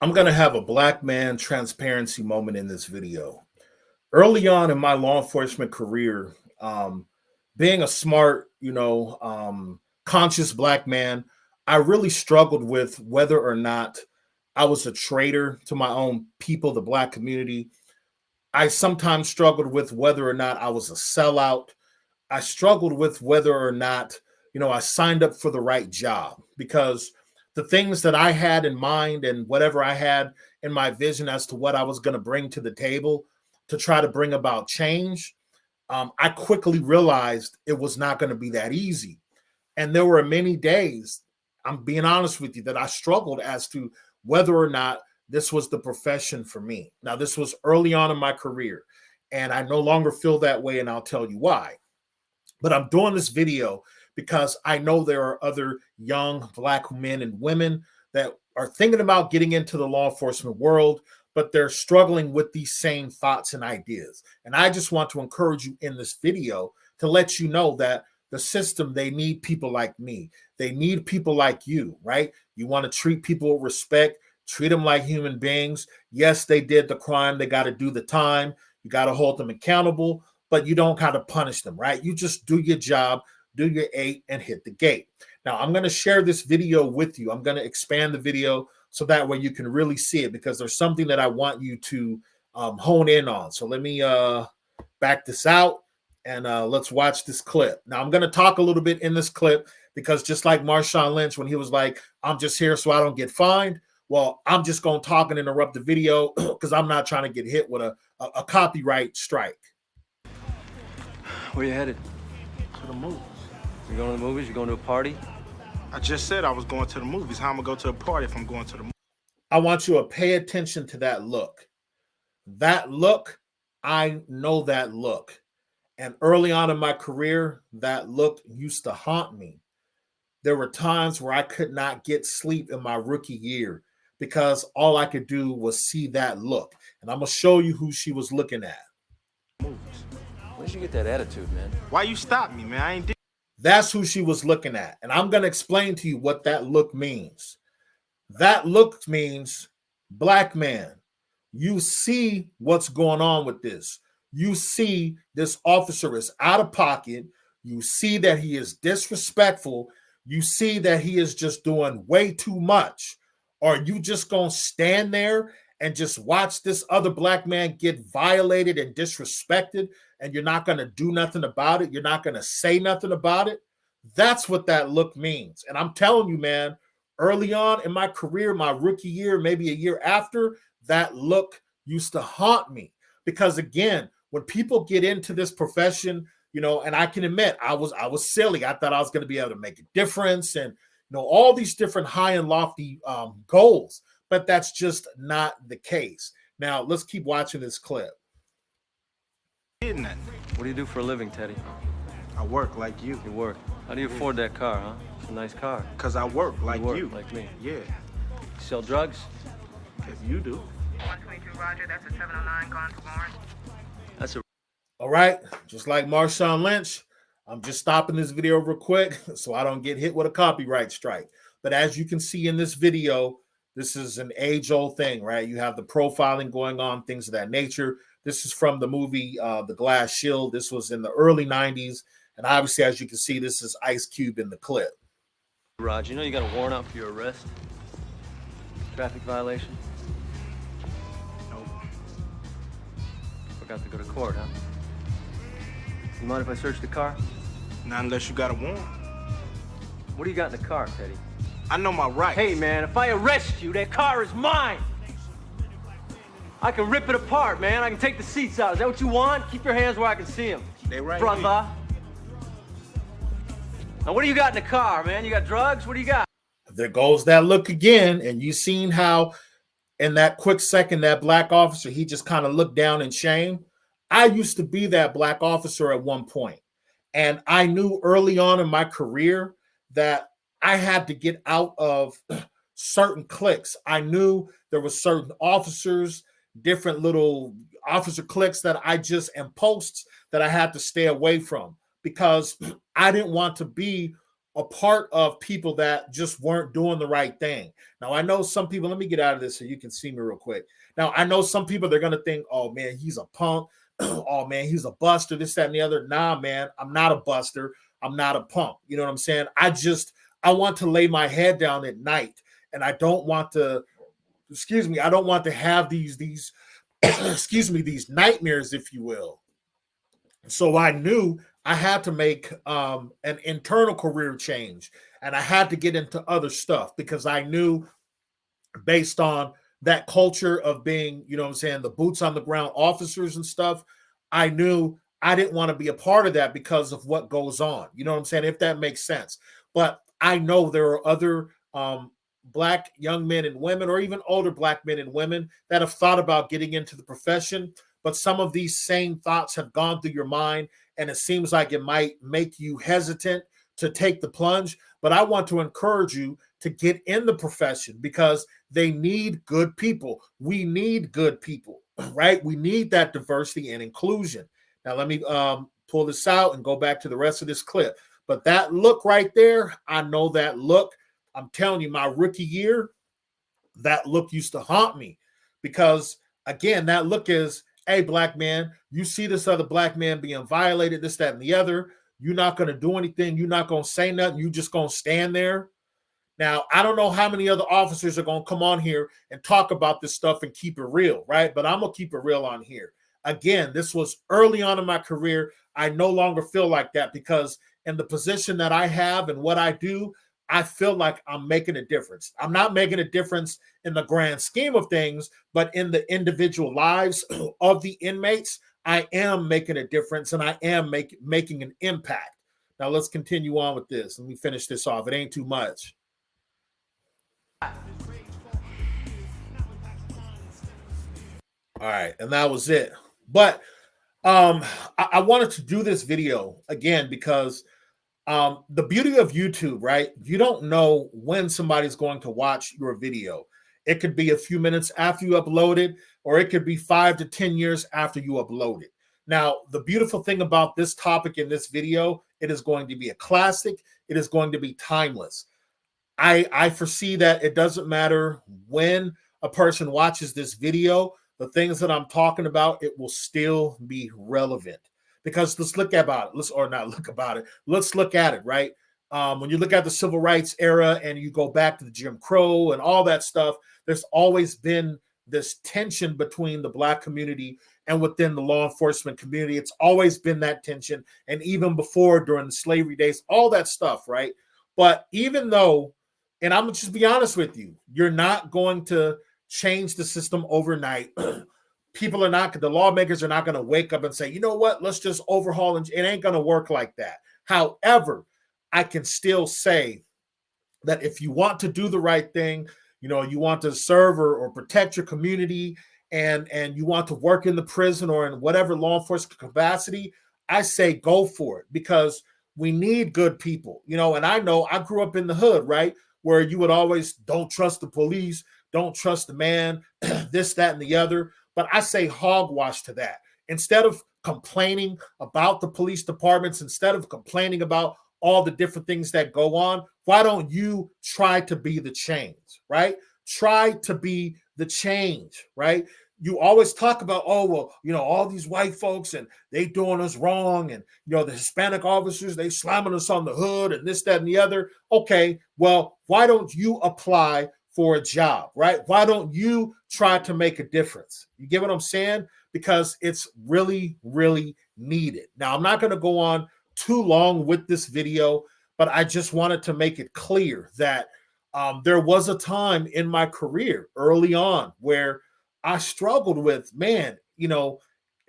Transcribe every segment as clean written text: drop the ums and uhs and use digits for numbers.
I'm going to have a black man transparency moment in this video. Early on in my law enforcement career, being a smart, conscious black man, I really struggled with whether or not I was a traitor to my own people, the black community. I sometimes struggled with whether or not I was a sellout. I struggled with whether or not, I signed up for the right job because the things that I had in mind and whatever I had in my vision as to what I was going to bring to the table to try to bring about change, I quickly realized it was not going to be that easy. And there were many days, I'm being honest with you, that I struggled as to whether or not this was the profession for me. Now, this was early on in my career, and I no longer feel that way, and I'll tell you why. But I'm doing this video because I know there are other young black men and women that are thinking about getting into the law enforcement world, but they're struggling with these same thoughts and ideas. And I just want to encourage you in this video to let you know that the system, they need people like me. They need people like you, right? You want to treat people with respect, treat them like human beings. Yes, they did the crime. They got to do the time. You got to hold them accountable, but you don't got to punish them, right? You just do your job, do your 8, and hit the gate. Now, I'm going to share this video with you. I'm going to expand the video so that way you can really see it, because there's something that I want you to hone in on. So let me back this out and let's watch this clip. Now, I'm going to talk a little bit in this clip because just like Marshawn Lynch, when he was like, I'm just here so I don't get fined. Well, I'm just going to talk and interrupt the video because I'm not trying to get hit with a copyright strike. Where you headed? To the movies. You going to the movies? You going to a party? I just said I was going to the movies. How am I going to go to a party if I'm going to the movies? I want you to pay attention to that look. That look, I know that look. And early on in my career, that look used to haunt me. There were times where I could not get sleep in my rookie year because all I could do was see that look. And I'm going to show you who she was looking at. Movies. Where'd you get that attitude, man? Why you stop me, man? I ain't did. That's who she was looking at. And I'm going to explain to you what that look means. That look means, black man, you see what's going on with this. You see this officer is out of pocket. You see that he is disrespectful. You see that he is just doing way too much. Are you just going to stand there and just watch this other black man get violated and disrespected, and you're not going to do nothing about it? You're not going to say nothing about it? That's what that look means. And I'm telling you, man, early on in my career, my rookie year, maybe a year after, that look used to haunt me. Because again, when people get into this profession, and I can admit I was silly. I thought I was going to be able to make a difference and all these different high and lofty goals, but that's just not the case. Now let's keep watching this clip. Did nothing. What do you do for a living, Teddy? I work like you. You work. How do you afford that car, huh? It's a nice car. Cause I work like you. Work you. like me. Yeah. You sell drugs? If you do. 122 Roger, that's a 709 gone to Lawrence. That's a... All right, just like Marshawn Lynch, I'm just stopping this video real quick so I don't get hit with a copyright strike. But as you can see in this video, this is an age-old thing, right? You have the profiling going on, things of that nature. This is from the movie The Glass Shield. This was in the early 90s. And obviously, as you can see, this is Ice Cube in the clip. Raj, you know you got a warrant out for your arrest? Traffic violation? Nope. Forgot to go to court, huh? You mind if I search the car? Not unless you got a warrant. What do you got in the car, Teddy? I know my rights. Hey, man, if I arrest you, that car is mine! I can rip it apart, man. I can take the seats out. Is that what you want? Keep your hands where I can see them. They right brother. here. Now, what do you got in the car, man? You got drugs? What do you got? There goes that look again. And you seen how in that quick second, that black officer, he just kind of looked down in shame. I used to be that black officer at one point. And I knew early on in my career that I had to get out of certain cliques. I knew there were certain officers, different little officer cliques that I just, and posts that I had to stay away from because I didn't want to be a part of people that just weren't doing the right thing. Now, I know some people, let me get out of this so you can see me real quick. Now, I know some people, they're going to think, oh man, he's a punk. Oh man, he's a buster, this, that, and the other. Nah, man, I'm not a buster. I'm not a punk. You know what I'm saying? I want to lay my head down at night, and I don't want to, I don't want to have these these nightmares, if you will. So I knew I had to make an internal career change, and I had to get into other stuff because I knew, based on that culture of being, you know what I'm saying, the boots on the ground officers and stuff, I knew I didn't want to be a part of that because of what goes on. You know what I'm saying? If that makes sense. But I know there are other Black young men and women, or even older Black men and women, that have thought about getting into the profession, but some of these same thoughts have gone through your mind, and it seems like it might make you hesitant to take the plunge. But I want to encourage you to get in the profession because they need good people. We need good people, right? We need that diversity and inclusion. Now, let me pull this out and go back to the rest of this clip. But that look right there, I know that look. I'm telling you, my rookie year, that look used to haunt me because, again, that look is, hey, Black man, you see this other Black man being violated, this, that, and the other. You're not going to do anything. You're not going to say nothing. You just going to stand there. Now, I don't know how many other officers are going to come on here and talk about this stuff and keep it real, right? But I'm going to keep it real on here. Again, this was early on in my career. I no longer feel like that because in the position that I have and what I do, I feel like I'm making a difference. I'm not making a difference in the grand scheme of things, but in the individual lives of the inmates, I am making a difference and I am making an impact. Now, let's continue on with this. Let me finish this off. It ain't too much. All right, and that was it. But I wanted to do this video again because the beauty of YouTube, right? You don't know when somebody's going to watch your video. It could be a few minutes after you upload it, or it could be 5 to 10 years after you upload it. Now, the beautiful thing about this topic in this video, it is going to be a classic. It is going to be timeless. I foresee that it doesn't matter when a person watches this video, the things that I'm talking about, it will still be relevant. Because let's look about it. Let's look at it, right? When you look at the civil rights era and you go back to the Jim Crow and all that stuff, there's always been this tension between the Black community and within the law enforcement community. It's always been that tension. And even before, during the slavery days, all that stuff, right? But even though, and I'm going to just be honest with you, you're not going to change the system overnight. People are not, the lawmakers are not going to wake up and say, you know what, let's just overhaul. And it ain't going to work like that. However, I can still say that if you want to do the right thing, you know, you want to serve or protect your community and you want to work in the prison or in whatever law enforcement capacity, I say go for it because we need good people, you know, and I know I grew up in the hood, right? Where you would always don't trust the police, don't trust the man, this, that, and the other. But I say hogwash to that. Instead of complaining about the police departments, instead of complaining about all the different things that go on, why don't you try to be the change, right? Try to be the change, right? You always talk about, oh, well, you know, all these white folks and they doing us wrong. And, you know, the Hispanic officers, they slamming us on the hood and this, that, and the other. Okay, well, why don't you apply for a job, right? Why don't you try to make a difference? You get what I'm saying? Because it's really, really needed. Now, I'm not going to go on too long with this video, but I just wanted to make it clear that there was a time in my career early on where I struggled with, man, you know,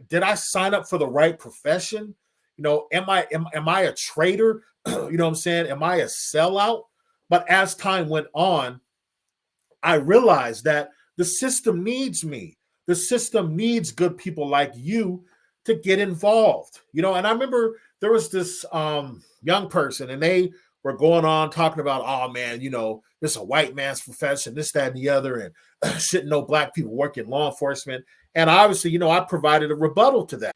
did I sign up for the right profession? You know, am I a traitor? You know what I'm saying? Am I a sellout? But as time went on, I realized that the system needs me. The system needs good people like you to get involved. You know, and I remember there was this young person and they were going on talking about, oh man, you know, this is a white man's profession, this, that, and the other, and shouldn't no Black people work in law enforcement. And obviously, you know, I provided a rebuttal to that.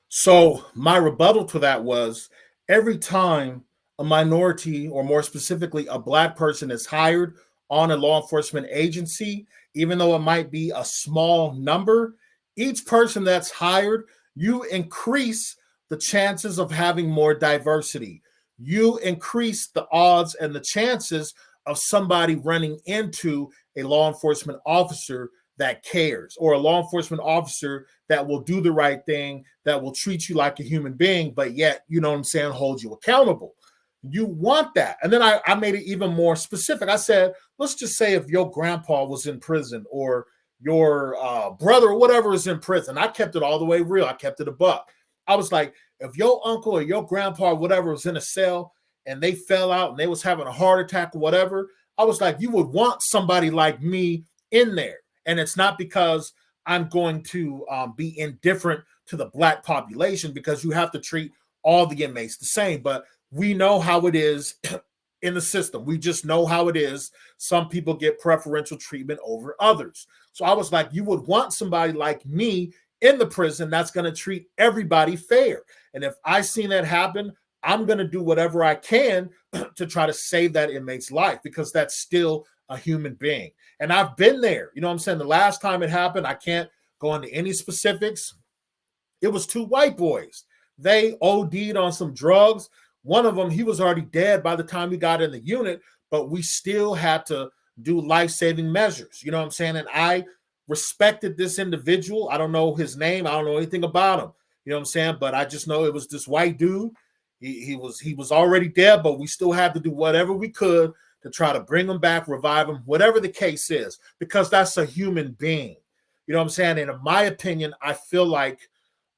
So my rebuttal to that was every time a minority, or more specifically, a Black person is hired on a law enforcement agency, even though it might be a small number, each person that's hired, you increase the chances of having more diversity. You increase the odds and the chances of somebody running into a law enforcement officer that cares, or a law enforcement officer that will do the right thing, that will treat you like a human being, but yet, you know what I'm saying, hold you accountable. You want that. And then I made it even more specific. I said, let's just say if your grandpa was in prison, or your brother or whatever is in prison. I kept it all the way real. I kept it a buck. I was like, if your uncle or your grandpa or whatever was in a cell and they fell out and they was having a heart attack or whatever, I was like, you would want somebody like me in there. And it's not because I'm going to be indifferent to the Black population, because you have to treat all the inmates the same. But we know how it is in the system. We just know how it is. Some people get preferential treatment over others. So I was like, you would want somebody like me in the prison that's going to treat everybody fair. And if I seen that happen, I'm going to do whatever I can to try to save that inmate's life, because that's still a human being. And I've been there. You know what I'm saying? The last time it happened, I can't go into any specifics. It was two white boys. They OD'd on some drugs. One of them, he was already dead by the time we got in the unit, but we still had to do life-saving measures. You know what I'm saying? And I respected this individual. I don't know his name. I don't know anything about him. You know what I'm saying? But I just know it was this white dude. He was already dead, but we still had to do whatever we could to try to bring him back, revive him, whatever the case is, because that's a human being. You know what I'm saying? And in my opinion, I feel like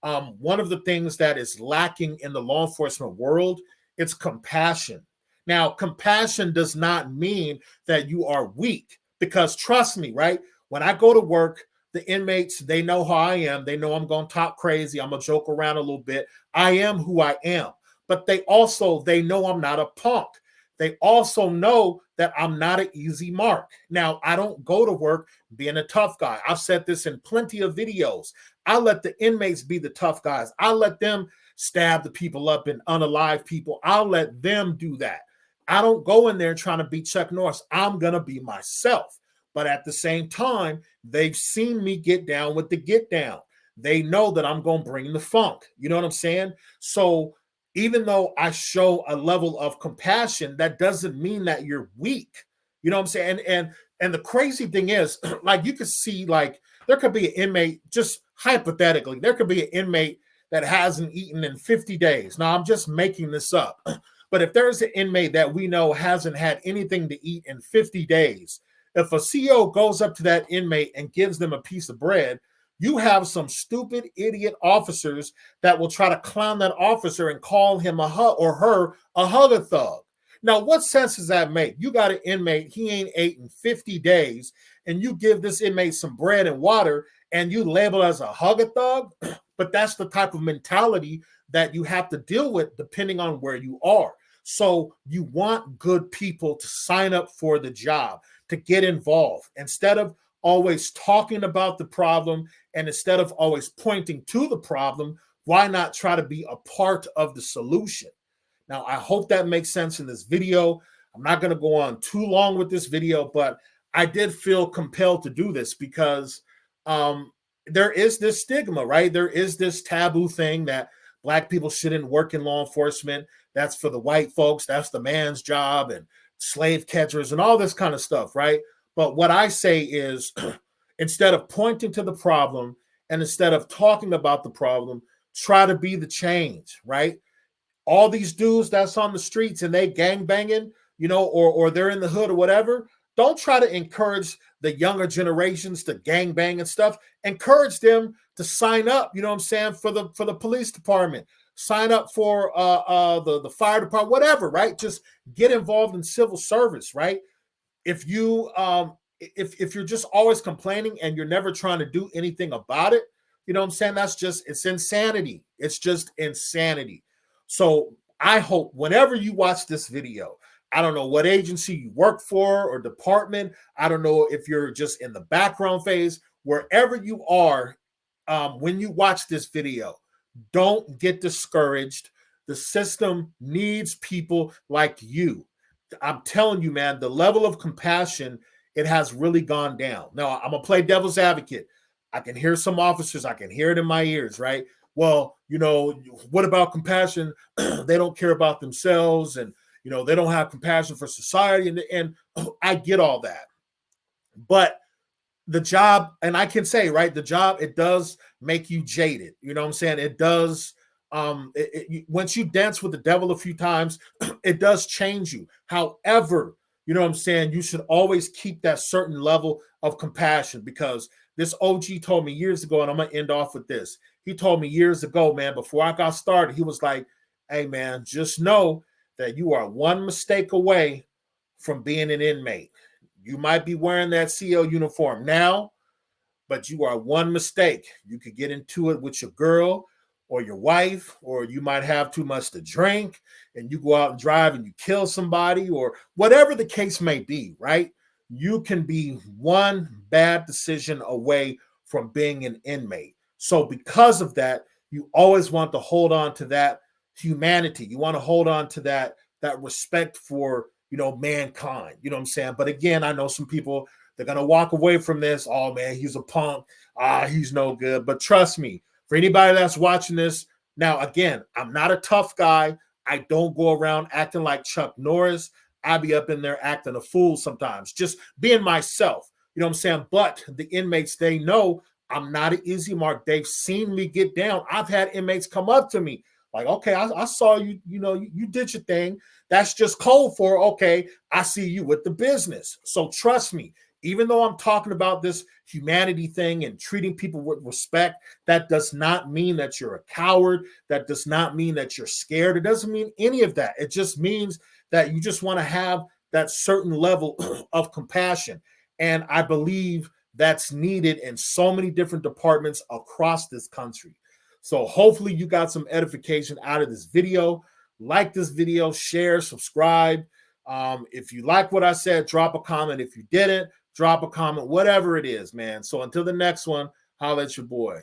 one of the things that is lacking in the law enforcement world, it's compassion. Now, compassion does not mean that you are weak, because trust me, right? When I go to work, the inmates, they know how I am. They know I'm going to talk crazy. I'm going to joke around a little bit. I am who I am. But they know I'm not a punk. They also know that I'm not an easy mark. Now, I don't go to work being a tough guy. I've said this in plenty of videos. I let the inmates be the tough guys. I let them stab the people up and unalive people. I'll let them do that. I don't go in there trying to be Chuck Norris. I'm going to be myself. But at the same time, they've seen me get down with the get down. They know that I'm going to bring the funk. You know what I'm saying? So even though I show a level of compassion, that doesn't mean that you're weak. You know what I'm saying? And the crazy thing is, like, you could see, like, there could be an inmate, just hypothetically, there could be an inmate that hasn't eaten in 50 days. Now, I'm just making this up. But if there's an inmate that we know hasn't had anything to eat in 50 days, if a CO goes up to that inmate and gives them a piece of bread, you have some stupid idiot officers that will try to clown that officer and call him or her a hugger thug. Now, what sense does that make? You got an inmate, he ain't ate in 50 days, and you give this inmate some bread and water, and you label as a hugger thug? But that's the type of mentality that you have to deal with depending on where you are. So you want good people to sign up for the job, to get involved, instead of always talking about the problem, and instead of always pointing to the problem, why not try to be a part of the solution? Now, I hope that makes sense in this video. I'm not going to go on too long with this video, but I did feel compelled to do this because there is this stigma, right? There is this taboo thing that Black people shouldn't work in law enforcement. That's for the white folks. That's the man's job, and slave catchers and all this kind of stuff, right? But what I say is, instead of pointing to the problem and instead of talking about the problem, try to be the change, right? All these dudes that's on the streets and they gang banging, you know, or they're in the hood or whatever, don't try to encourage the younger generations to gang bang and stuff. Encourage them to sign up, you know what I'm saying, for the police department. Sign up for the fire department, whatever, right? Just get involved in civil service, right? If you if you're just always complaining and you're never trying to do anything about it, you know what I'm saying? It's insanity. It's just insanity. So I hope whenever you watch this video, I don't know what agency you work for or department, I don't know if you're just in the background phase, wherever you are, when you watch this video, don't get discouraged. The system needs people like you. I'm telling you, man, the level of compassion, it has really gone down. Now, I'm going to play devil's advocate. I can hear some officers, I can hear it in my ears, right? Well, what about compassion? They don't care about themselves, and, they don't have compassion for society. And I get all that. But the job, and I can say, right, the job, it does make you jaded. You know what I'm saying? It does. Once you dance with the devil a few times, it does change you. However, you know what I'm saying, you should always keep that certain level of compassion, because this OG told me years ago, and I'm going to end off with this. He told me years ago, man, before I got started, he was like, hey, man, just know that you are one mistake away from being an inmate. You might be wearing that CL uniform now, but you are one mistake. You could get into it with your girl or your wife, or you might have too much to drink and you go out and drive and you kill somebody, or whatever the case may be, right? You can be one bad decision away from being an inmate. So because of that, you always want to hold on to that humanity. You want to hold on to that respect for, mankind. You know what I'm saying? But again, I know some people, they're going to walk away from this. Oh, man, he's a punk. He's no good. But trust me, for anybody that's watching this, now, again, I'm not a tough guy. I don't go around acting like Chuck Norris. I be up in there acting a fool sometimes, just being myself. You know what I'm saying? But the inmates, they know I'm not an easy mark. They've seen me get down. I've had inmates come up to me like, okay, I saw you, you did your thing. That's just code for, okay, I see you with the business. So trust me, even though I'm talking about this humanity thing and treating people with respect, that does not mean that you're a coward. That does not mean that you're scared. It doesn't mean any of that. It just means that you just want to have that certain level of compassion. And I believe that's needed in so many different departments across this country. So hopefully you got some edification out of this video. Like this video, share, subscribe. If you like what I said, drop a comment. If you didn't, drop a comment, whatever it is, man. So until the next one, holla at your boy.